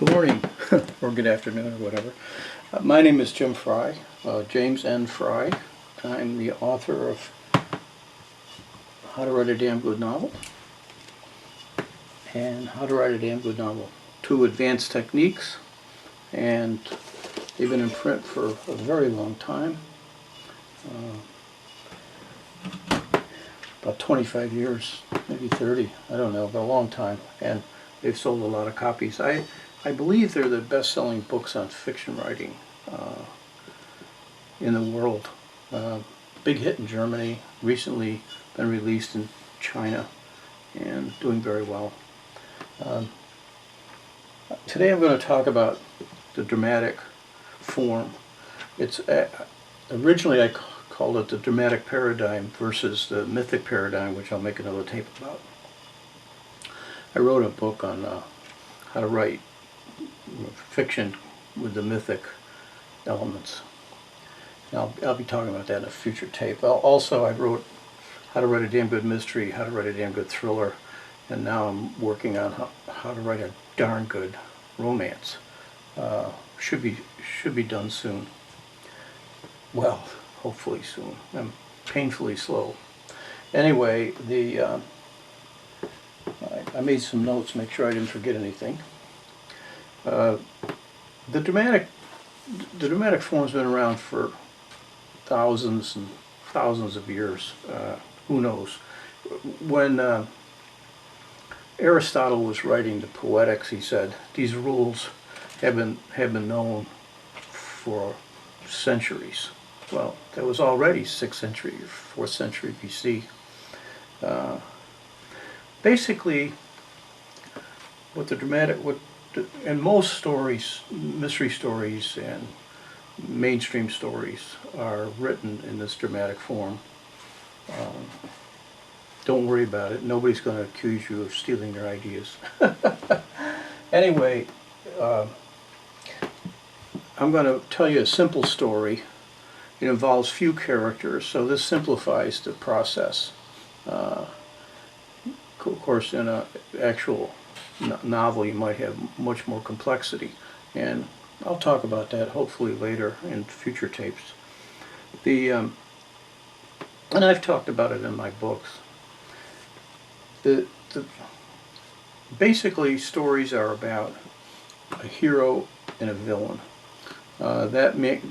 Good morning, or good afternoon, or whatever. My name is Jim Fry, James N. Fry. I'm the author of How to Write a Damn Good Novel and How to Write a Damn Good Novel. Two advanced techniques, and they've been in print for a very long time. About 25 years, maybe 30, I don't know, but a long time. And they've sold a lot of copies. I believe they're the best-selling books on fiction writing in the world. Big hit in Germany, recently been released in China, and doing very well. Today I'm going to talk about the dramatic form. It's originally I called it the dramatic paradigm versus the mythic paradigm, which I'll make another tape about. I wrote a book on how to write fiction with the mythic elements. And I'll be talking about that in a future tape. Also, I wrote How to Write a Damn Good Mystery, How to Write a Damn Good Thriller, and now I'm working on how to write a darn good romance. Should be done soon. Well, hopefully soon. I'm painfully slow. Anyway, I made some notes, make sure I didn't forget anything. The dramatic form's been around for thousands and thousands of years. Who knows? When Aristotle was writing the Poetics, he said these rules have been known for centuries. Well, that was already 6th century or 4th century BC. Basically, and most stories, mystery stories and mainstream stories are written in this dramatic form. Don't worry about it. Nobody's going to accuse you of stealing their ideas. Anyway, I'm going to tell you a simple story. It involves few characters, so this simplifies the process. Of course, in an actual novel you might have much more complexity, and I'll talk about that hopefully later in future tapes. And I've talked about it in my books. Basically, stories are about a hero and a villain.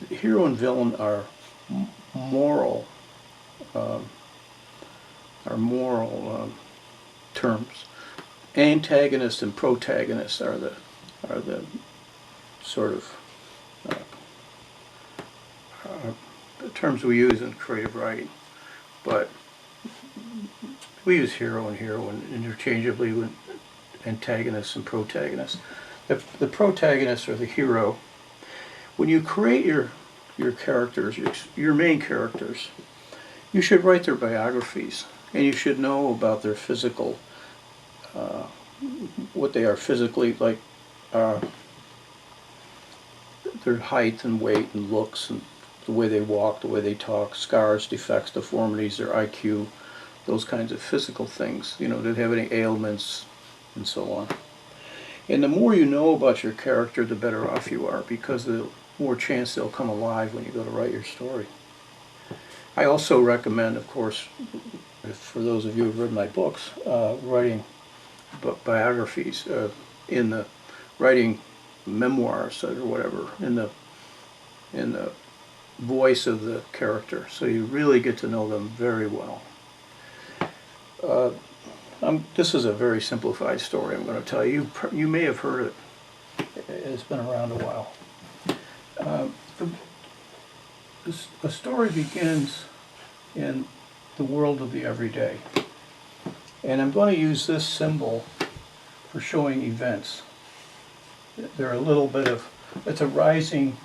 Hero and villain are moral terms. Antagonist and protagonist are the sort of the terms we use in creative writing, but we use hero and heroine interchangeably with antagonists and protagonists. The protagonist or the hero, when you create your characters, your main characters, you should write their biographies, and you should know about their physical, what they are physically, like their height and weight and looks and the way they walk, the way they talk, scars, defects, deformities, their IQ, those kinds of physical things, do they have any ailments, and so on. And the more you know about your character, the better off you are, because the more chance they'll come alive when you go to write your story. I also recommend, of course, for those of you who've read my books, writing biographies, writing memoirs or whatever in the voice of the character, so you really get to know them very well. This is a very simplified story I'm going to tell you. You may have heard it. It's been around a while. The story begins in the world of the everyday. And I'm going to use this symbol for showing events. They're a little bit of, it's a rising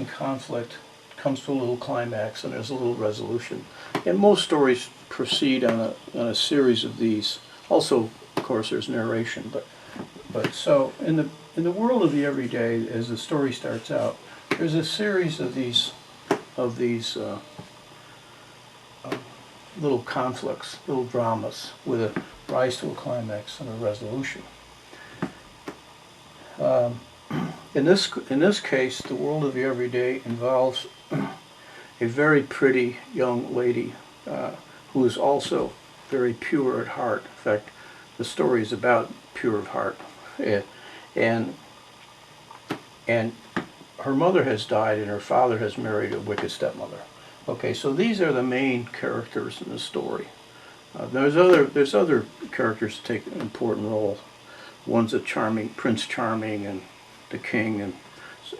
conflict, comes to a little climax, and there's a little resolution. And most stories proceed on a series of these. Also, of course, there's narration, but so in the world of the everyday, as the story starts out, there's a series of these little conflicts, little dramas, with a rise to a climax and a resolution. In this case, the world of the everyday involves a very pretty young lady who is also very pure at heart. In fact, the story is about pure of heart, and her mother has died, and her father has married a wicked stepmother. Okay, so these are the main characters in the story. There's other characters that take an important role. One's a charming Prince Charming, and the king,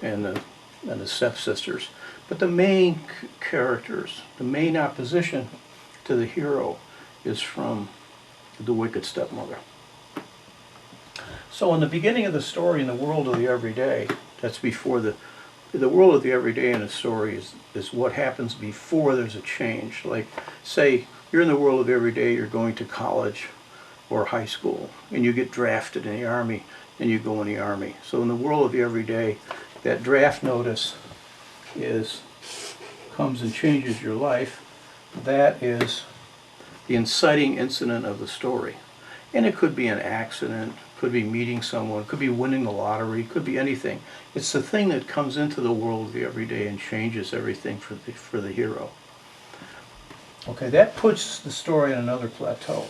and the stepsisters. But the main characters, the main opposition to the hero, is from the wicked stepmother. So in the beginning of the story, in the world of the everyday, that's before the world of the everyday in a story is what happens before there's a change. Like, say you're in the world of the everyday, you're going to college or high school, and you get drafted in the army, and you go in the army. So in the world of the everyday, that draft notice comes and changes your life. That is the inciting incident of the story. And it could be an accident, could be meeting someone, could be winning the lottery, could be anything. It's the thing that comes into the world of the everyday and changes everything for the hero. Okay, that puts the story on another plateau.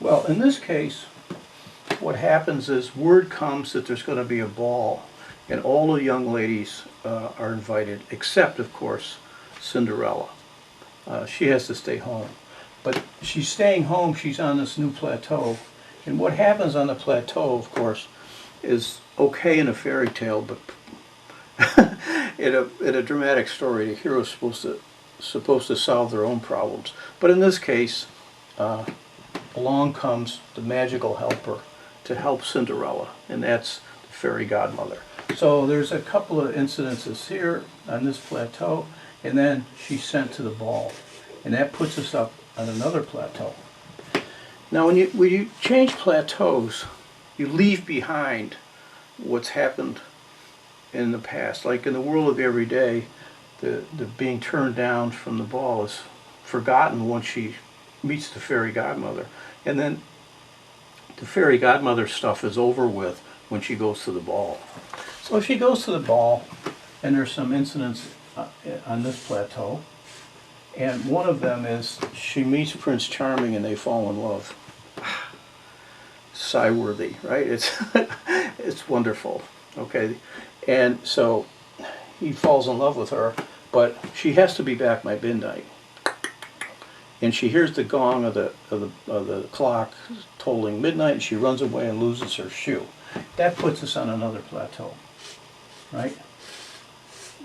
Well, in this case, what happens is word comes that there's going to be a ball, and all the young ladies are invited, except, of course, Cinderella. She has to stay home. But she's staying home, she's on this new plateau. And what happens on the plateau, of course, is okay in a fairy tale, but in a dramatic story, the hero's supposed to solve their own problems. But in this case, along comes the magical helper to help Cinderella, and that's the fairy godmother. So there's a couple of incidences here on this plateau, and then she's sent to the ball, and that puts us up on another plateau. Now when you change plateaus, you leave behind what's happened in the past. Like in the world of the everyday, the being turned down from the ball is forgotten once she meets the fairy godmother, and then the fairy godmother stuff is over with when she goes to the ball. So if she goes to the ball, and there's some incidents on this plateau, and one of them is she meets Prince Charming and they fall in love. Sigh-worthy, right? It's wonderful. Okay, and so he falls in love with her, but she has to be back by midnight. And she hears the gong of the clock tolling midnight, and she runs away and loses her shoe. That puts us on another plateau, right?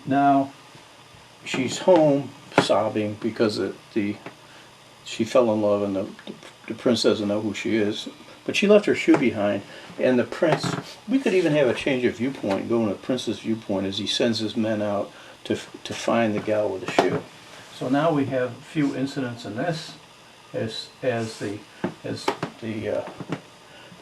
Now she's home sobbing because she fell in love, and the prince doesn't know who she is. But she left her shoe behind, and the prince, we could even have a change of viewpoint, go in the prince's viewpoint as he sends his men out to find the gal with the shoe. So now we have a few incidents in this, as the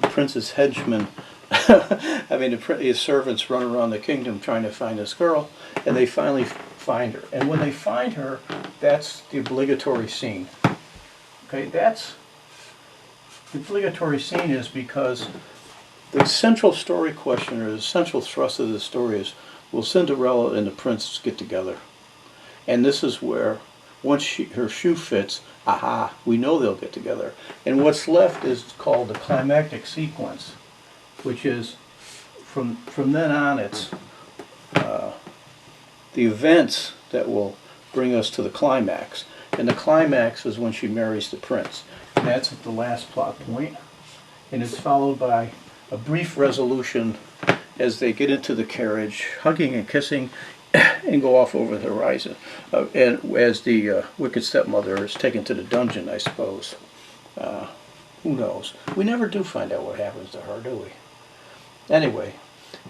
prince's henchmen, I mean his servants run around the kingdom trying to find this girl, and they finally find her. And when they find her, that's the obligatory scene. Okay, that's the obligatory scene is because the central story question, or the central thrust of the story is, will Cinderella and the prince get together? And this is where, once her shoe fits, aha, we know they'll get together. And what's left is called the climactic sequence, which is, from then on, it's the events that will bring us to the climax. And the climax is when she marries the prince. And that's at the last plot point. And it's followed by a brief resolution as they get into the carriage, hugging and kissing, and go off over the horizon. And as the wicked stepmother is taken to the dungeon, I suppose. Who knows? We never do find out what happens to her, do we? Anyway,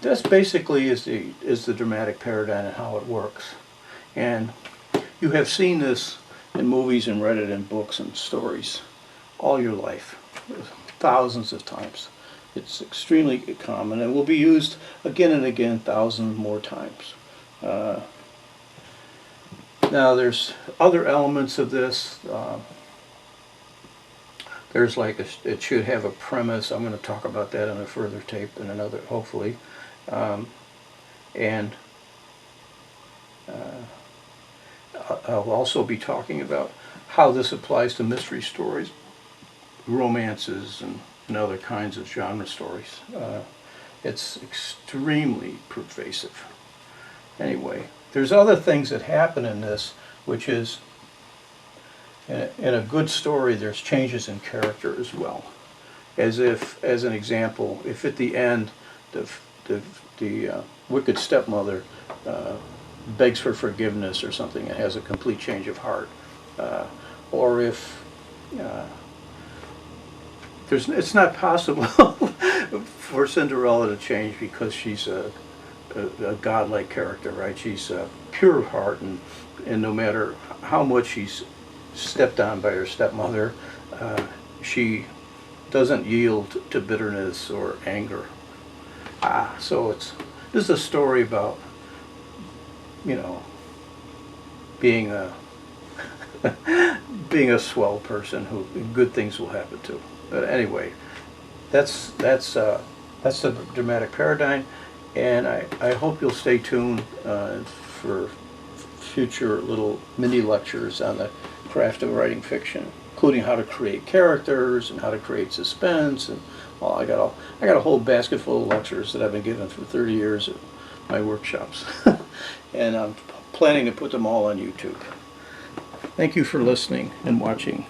this basically is the dramatic paradigm and how it works. And you have seen this in movies and read it in books and stories all your life, thousands of times. It's extremely common and will be used again and again, thousands more times. Now there's other elements of this. there's like it should have a premise. I'm going to talk about that in a further tape in another, hopefully. And I'll also be talking about how this applies to mystery stories, romances, and other kinds of genre stories. It's extremely pervasive. Anyway, there's other things that happen in this, which is, in a good story, there's changes in character as well. As an example, if at the end the wicked stepmother begs for forgiveness or something and has a complete change of heart, or if it's not possible for Cinderella to change because she's a godlike character, right? She's pure of heart, and no matter how much she's stepped on by her stepmother, she doesn't yield to bitterness or anger. So this is a story about, being a being a swell person who good things will happen to. But anyway, that's the dramatic paradigm, and I hope you'll stay tuned for future little mini lectures on the craft of writing fiction, including how to create characters and how to create suspense. And well, I got a whole basket full of lectures that I've been given for 30 years at my workshops, and I'm planning to put them all on YouTube. Thank you for listening and watching.